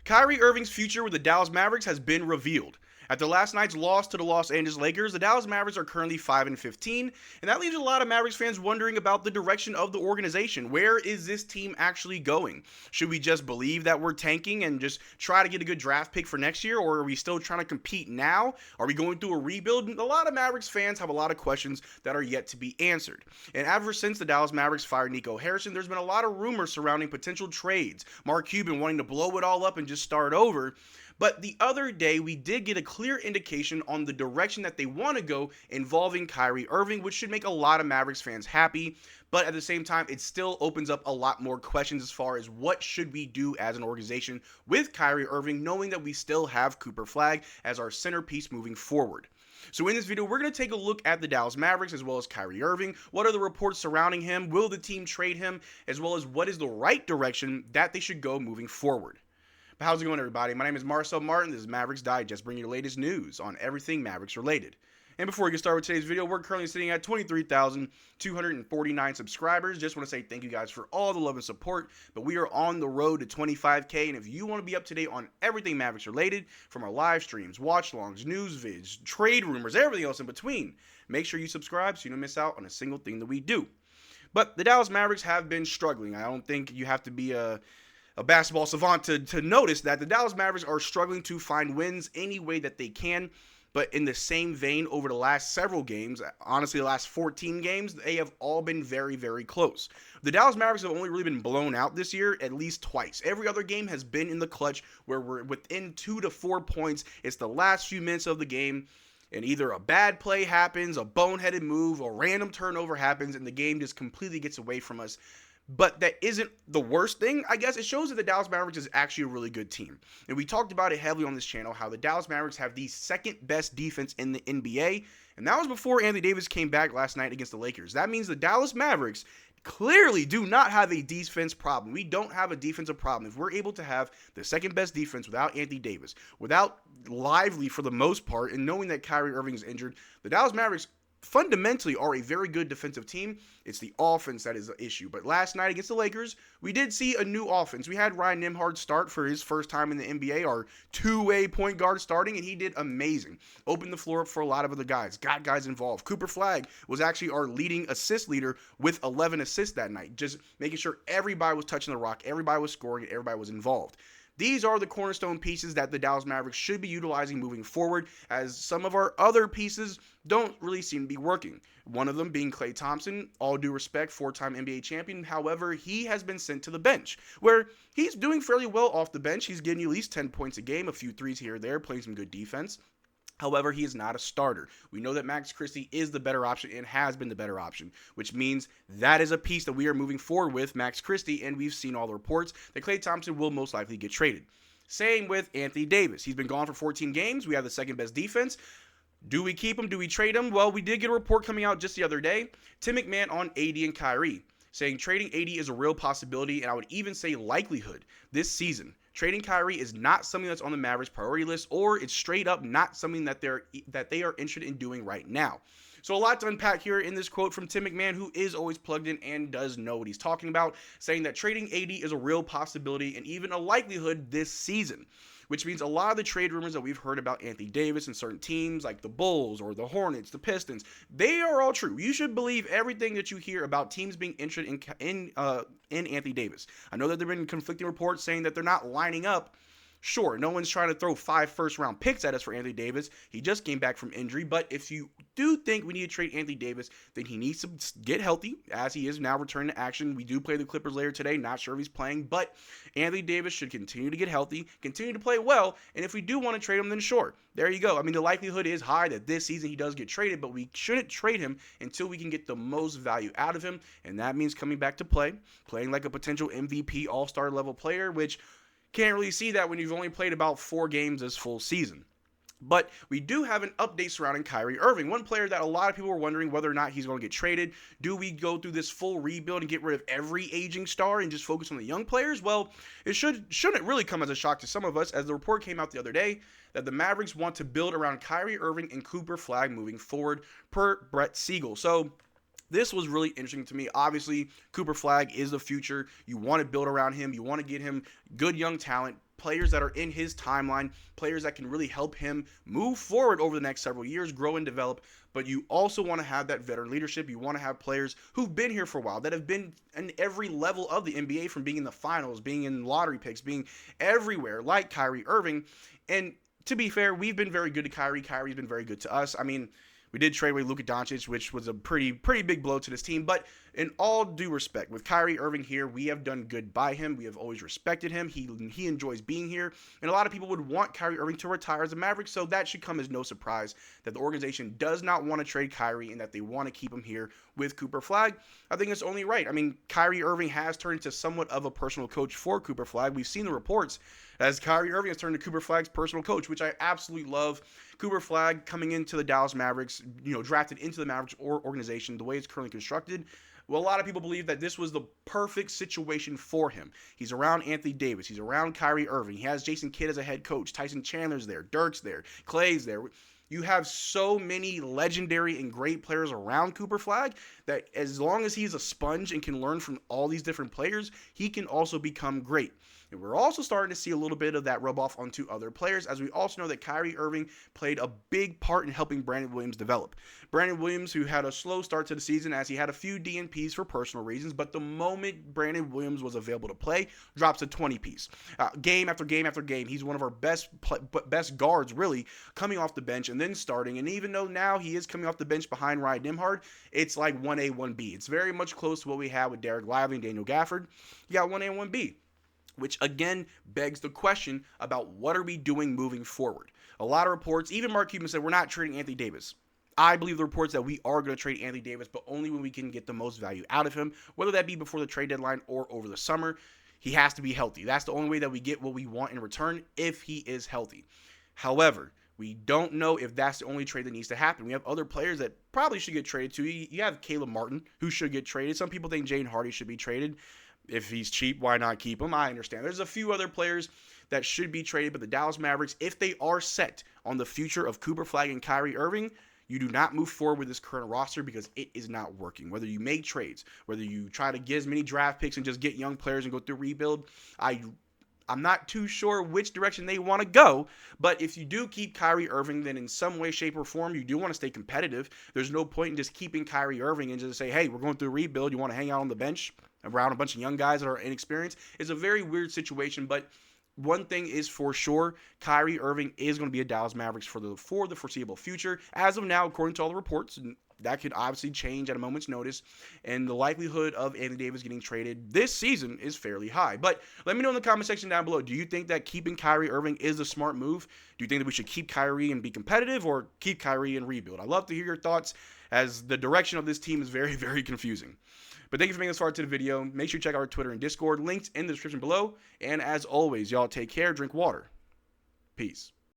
Kyrie Irving's future with the Dallas Mavericks has been revealed. After last night's loss to the Los Angeles Lakers, the Dallas Mavericks are currently 5-15, and that leaves a lot of Mavericks fans wondering about the direction of the organization. Where is this team actually going? Should we just believe that we're tanking and just try to get a good draft pick for next year, or are we still trying to compete now? Are we going through a rebuild? A lot of Mavericks fans have a lot of questions that are yet to be answered. And ever since the Dallas Mavericks fired Nico Harrison, there's been a lot of rumors surrounding potential trades. Mark Cuban wanting to blow it all up and just start over. But the other day, we did get a clear indication on the direction that they want to go involving Kyrie Irving, which should make a lot of Mavericks fans happy. But at the same time, it still opens up a lot more questions as far as what should we do as an organization with Kyrie Irving, knowing that we still have Cooper Flagg as our centerpiece moving forward. So in this video, we're going to take a look at the Dallas Mavericks as well as Kyrie Irving. What are the reports surrounding him? Will the team trade him? As well as what is the right direction that they should go moving forward? How's it going, everybody? My name is Marcel Martin. This is Mavs Digest, bringing you the latest news on everything Mavericks related. And before we get started with today's video, we're currently sitting at 23,249 subscribers. Just want to say thank you guys for all the love and support. But we are on the road to 25K. And if you want to be up to date on everything Mavericks related, from our live streams, watch longs, news vids, trade rumors, everything else in between, make sure you subscribe so you don't miss out on a single thing that we do. But the Dallas Mavericks have been struggling. I don't think you have to be a basketball savant to notice that the Dallas Mavericks are struggling to find wins any way that they can. But in the same vein, over the last several games, honestly the last 14 games, they have all been very, very close. The Dallas Mavericks have only really been blown out this year at least twice. Every other game has been in the clutch where we're within 2 to 4 points. It's the last few minutes of the game, and either a bad play happens, a boneheaded move, a random turnover happens, and the game just completely gets away from us. But that isn't the worst thing, I guess. It shows that the Dallas Mavericks is actually a really good team. And we talked about it heavily on this channel, how the Dallas Mavericks have the second best defense in the NBA. And that was before Anthony Davis came back last night against the Lakers. That means the Dallas Mavericks clearly do not have a defense problem. We don't have a defensive problem. If we're able to have the second best defense without Anthony Davis, without Lively for the most part, and knowing that Kyrie Irving is injured, the Dallas Mavericks fundamentally are a very good defensive team. It's the offense that is the issue. But last night against the Lakers, we did see a new offense. We had Ryan Nembhard start for his first time in the NBA, our two-way point guard starting, and he did amazing. Opened the floor up for a lot of other guys, got guys involved. Cooper Flagg was actually our leading assist leader with 11 assists that night, just making sure everybody was touching the rock, everybody was scoring, and everybody was involved. These are the cornerstone pieces that the Dallas Mavericks should be utilizing moving forward, as some of our other pieces don't really seem to be working. One of them being Klay Thompson, all due respect, 4-time NBA champion. However, he has been sent to the bench, where he's doing fairly well off the bench. He's getting at least 10 points a game, a few threes here or there, playing some good defense. However, he is not a starter. We know that Max Christie is the better option and has been the better option, which means that is a piece that we are moving forward with, Max Christie, and we've seen all the reports that Klay Thompson will most likely get traded. Same with Anthony Davis. He's been gone for 14 games. We have the second best defense. Do we keep him? Do we trade him? Well, we did get a report coming out just the other day. Tim McMahon on AD and Kyrie, saying trading AD is a real possibility, and I would even say likelihood this season. Trading Kyrie is not something that's on the Mavericks priority list, or it's straight up not something that they are interested in doing right now. So a lot to unpack here in this quote from Tim McMahon, who is always plugged in and does know what he's talking about, saying that trading AD is a real possibility and even a likelihood this season, which means a lot of the trade rumors that we've heard about Anthony Davis and certain teams like the Bulls or the Hornets, the Pistons, they are all true. You should believe everything that you hear about teams being interested in Anthony Davis. I know that there have been conflicting reports saying that they're not lining up. Sure, no one's trying to throw 5 first-round picks at us for Anthony Davis. He just came back from injury. But if you do think we need to trade Anthony Davis, then he needs to get healthy, as he is now returning to action. We do play the Clippers later today. Not sure if he's playing. But Anthony Davis should continue to get healthy, continue to play well. And if we do want to trade him, then sure. There you go. I mean, the likelihood is high that this season he does get traded, but we shouldn't trade him until we can get the most value out of him. And that means coming back to playing like a potential MVP all-star level player, which can't really see that when you've only played about 4 games this full season. But we do have an update surrounding Kyrie Irving, one player that a lot of people were wondering whether or not he's going to get traded. Do we go through this full rebuild and get rid of every aging star and just focus on the young players? Well, it shouldn't really come as a shock to some of us, as the report came out the other day that the Mavericks want to build around Kyrie Irving and Cooper Flagg moving forward, per Brett Siegel. So this was really interesting to me. Obviously, Cooper Flagg is the future. You want to build around him. You want to get him good young talent. players that are in his timeline, players that can really help him move forward over the next several years, grow and develop. But you also want to have that veteran leadership. You want to have players who've been here for a while, that have been in every level of the NBA, from being in the finals, being in lottery picks, being everywhere, like Kyrie Irving. And to be fair, we've been very good to Kyrie. Kyrie's been very good to us. I mean, we did trade away Luka Doncic, which was a pretty big blow to this team. But in all due respect, with Kyrie Irving here, we have done good by him. We have always respected him. He enjoys being here. And a lot of people would want Kyrie Irving to retire as a Maverick, so that should come as no surprise that the organization does not want to trade Kyrie and that they want to keep him here with Cooper Flagg. I think it's only right. I mean, Kyrie Irving has turned into somewhat of a personal coach for Cooper Flagg. We've seen the reports as Kyrie Irving has turned to Cooper Flagg's personal coach, which I absolutely love. Cooper Flagg coming into the Dallas Mavericks, drafted into the Mavericks organization, the way it's currently constructed. Well, a lot of people believe that this was the perfect situation for him. He's around Anthony Davis. He's around Kyrie Irving. He has Jason Kidd as a head coach. Tyson Chandler's there. Dirk's there. Clay's there. You have so many legendary and great players around Cooper Flagg that as long as he's a sponge and can learn from all these different players, he can also become great. And we're also starting to see a little bit of that rub off onto other players, as we also know that Kyrie Irving played a big part in helping Brandon Williams develop. Brandon Williams, who had a slow start to the season as he had a few DNPs for personal reasons, but the moment Brandon Williams was available to play, drops a 20-piece. Game after game after game, he's one of our best guards, really, coming off the bench and then starting. And even though now he is coming off the bench behind Ryan Nembhard, it's like 1A, 1B. It's very much close to what we had with Derrick Lively and Daniel Gafford. You got 1A and 1B. Which again begs the question about what are we doing moving forward. A lot of reports, even Mark Cuban said we're not trading Anthony Davis. I believe the reports that we are going to trade Anthony Davis, but only when we can get the most value out of him, whether that be before the trade deadline or over the summer. He has to be healthy. That's the only way that we get what we want in return, if he is healthy. However, we don't know if that's the only trade that needs to happen. We have other players that probably should get traded too. You have Caleb Martin, who should get traded. Some people think Jaden Hardy should be traded. If he's cheap, why not keep him? I understand. There's a few other players that should be traded, but the Dallas Mavericks, if they are set on the future of Cooper Flagg and Kyrie Irving, you do not move forward with this current roster because it is not working. Whether you make trades, whether you try to get as many draft picks and just get young players and go through rebuild, I'm not too sure which direction they want to go, but if you do keep Kyrie Irving, then in some way, shape, or form, you do want to stay competitive. There's no point in just keeping Kyrie Irving and just say, hey, we're going through a rebuild. You want to hang out on the bench around a bunch of young guys that are inexperienced? It's a very weird situation, but one thing is for sure, Kyrie Irving is going to be a Dallas Mavericks for the foreseeable future. As of now, according to all the reports, and that could obviously change at a moment's notice, and the likelihood of Anthony Davis getting traded this season is fairly high. But let me know in the comment section down below, do you think that keeping Kyrie Irving is a smart move? Do you think that we should keep Kyrie and be competitive, or keep Kyrie and rebuild? I'd love to hear your thoughts, as the direction of this team is very, very confusing. But thank you for making this far to the video. Make sure you check out our Twitter and Discord, links in the description below. And as always, y'all take care, drink water. Peace.